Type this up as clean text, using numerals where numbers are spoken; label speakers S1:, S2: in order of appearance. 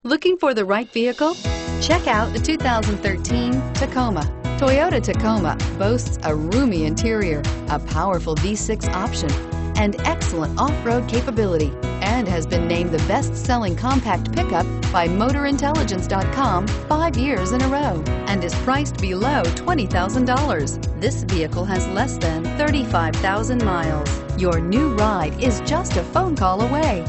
S1: Looking for the right vehicle? Check out the 2013 Tacoma. Toyota Tacoma boasts a roomy interior, a powerful V6 option, and excellent off-road capability, and has been named the best-selling compact pickup by MotorIntelligence.com 5 years in a row, and is priced below $20,000. This vehicle has less than 35,000 miles. Your new ride is just a phone call away.